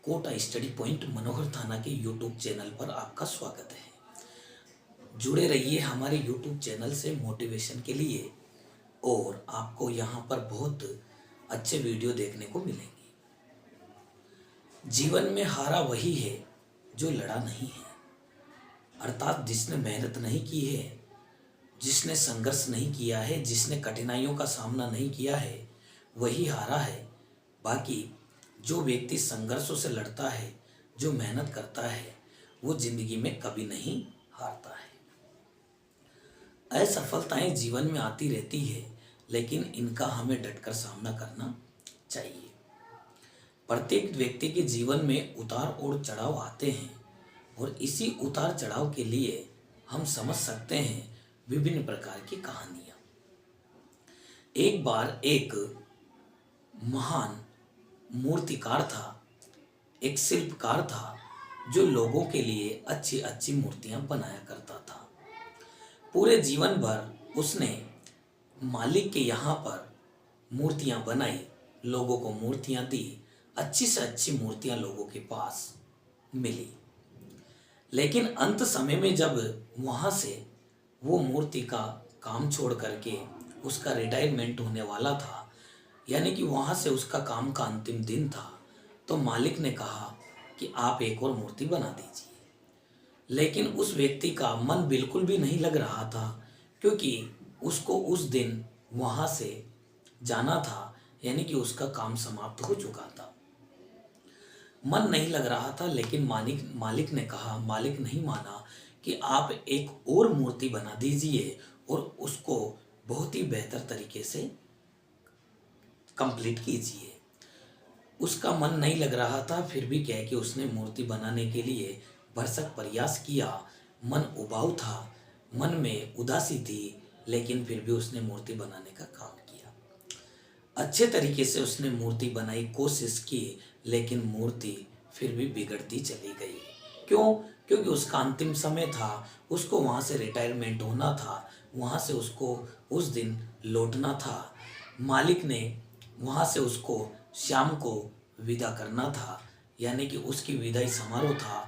Kota study point मनोहर थाना के YouTube channel पर आपका स्वागत है। जुड़े रहिए हमारे यूट्यूब चैनल से मोटिवेशन के लिए और आपको यहाँ पर बहुत अच्छे वीडियो देखने को मिलेंगे। जीवन में हारा वही है जो लड़ा नहीं है, अर्थात जिसने मेहनत नहीं की है, जिसने संघर्ष नहीं किया है, जिसने कठिनाइयों का सामना नहीं किया है, वही हारा है। बाकी जो व्यक्ति संघर्षों से लड़ता है, जो मेहनत करता है, वो जिंदगी में कभी नहीं हारता है। असफलताएं जीवन में आती रहती है, लेकिन इनका हमें डटकर सामना करना चाहिए। प्रत्येक व्यक्ति के जीवन में उतार और चढ़ाव आते हैं और इसी उतार चढ़ाव के लिए हम समझ सकते हैं विभिन्न प्रकार की कहानियां। एक बार एक महान मूर्तिकार था, एक शिल्पकार था जो लोगों के लिए अच्छी अच्छी मूर्तियां बनाया करता था। पूरे जीवन भर उसने मालिक के यहाँ पर मूर्तियां बनाई, लोगों को मूर्तियां दी, अच्छी से अच्छी मूर्तियां लोगों के पास मिली। लेकिन अंत समय में जब वहाँ से वो मूर्ति का काम छोड़ करके उसका रिटायरमेंट होने वाला था, यानी कि वहाँ से उसका काम का अंतिम दिन था, तो मालिक ने कहा कि आप एक और मूर्ति बना दीजिए। लेकिन उस व्यक्ति का मन बिल्कुल भी नहीं लग रहा था, क्योंकि उसको उस दिन वहाँ से जाना था, यानी कि उसका काम समाप्त हो चुका था। मन नहीं लग रहा था, लेकिन मालिक नहीं माना कि आप एक और मूर्ति बना दीजिए और उसको बहुत ही बेहतर तरीके से कंप्लीट कीजिए। उसका मन नहीं लग रहा था, फिर भी कह के उसने मूर्ति बनाने के लिए भरसक प्रयास किया। मन उबाऊ था, मन में उदासी थी, लेकिन फिर भी उसने मूर्ति बनाने का काम किया। अच्छे तरीके से उसने मूर्ति बनाई, कोशिश की, लेकिन मूर्ति फिर भी बिगड़ती चली गई। क्यों? क्योंकि उसका अंतिम समय था, उसको वहाँ से रिटायरमेंट होना था, वहाँ से उसको उस दिन लौटना था। मालिक ने वहाँ से उसको शाम को विदा करना था, यानी कि उसकी विदाई समारोह था।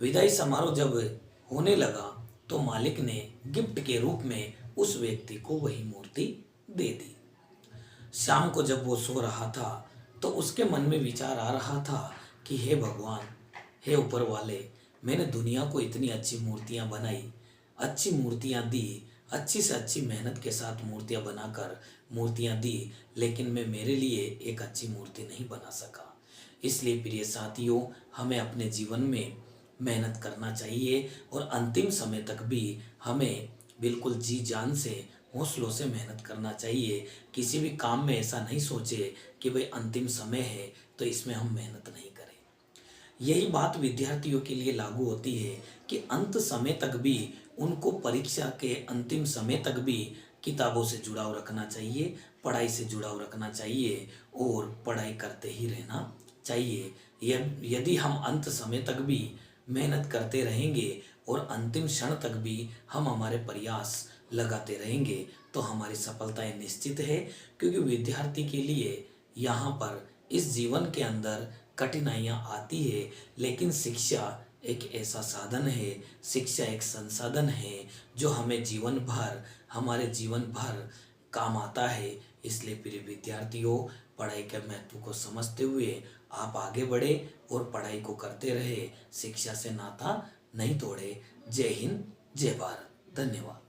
विदाई समारोह जब होने लगा तो मालिक ने गिफ्ट के रूप में उस व्यक्ति को वही मूर्ति दे दी। शाम को जब वो सो रहा था तो उसके मन में विचार आ रहा था कि हे भगवान, हे ऊपर वाले, मैंने दुनिया को इतनी अच्छी मूर्तियाँ बनाई, अच्छी मूर्तियाँ दी, अच्छी से अच्छी मेहनत के साथ मूर्तियाँ बनाकर मूर्तियाँ दी, लेकिन मैं मेरे लिए एक अच्छी मूर्ति नहीं बना सका। इसलिए प्रिय साथियों, हमें अपने जीवन में मेहनत करना चाहिए और अंतिम समय तक भी हमें बिल्कुल जी जान से, हौसलों से मेहनत करना चाहिए। किसी भी काम में ऐसा नहीं सोचे कि भाई अंतिम समय है तो इसमें हम मेहनत नहीं करें। यही बात विद्यार्थियों के लिए लागू होती है कि अंत समय तक भी उनको परीक्षा के अंतिम समय तक भी किताबों से जुड़ाव रखना चाहिए, पढ़ाई से जुड़ाव रखना चाहिए और पढ़ाई करते ही रहना चाहिए। यदि हम अंत समय तक भी मेहनत करते रहेंगे और अंतिम क्षण तक भी हम हमारे प्रयास लगाते रहेंगे तो हमारी सफलताएं निश्चित है। क्योंकि विद्यार्थी के लिए यहाँ पर इस जीवन के अंदर कठिनाइयाँ आती है, लेकिन शिक्षा एक ऐसा साधन है, शिक्षा एक संसाधन है जो हमें हमारे जीवन भर काम आता है। इसलिए प्रिय विद्यार्थियों, पढ़ाई के महत्व को समझते हुए आप आगे बढ़े और पढ़ाई को करते रहे, शिक्षा से नाता नहीं तोड़े। जय हिंद, जय भारत। धन्यवाद।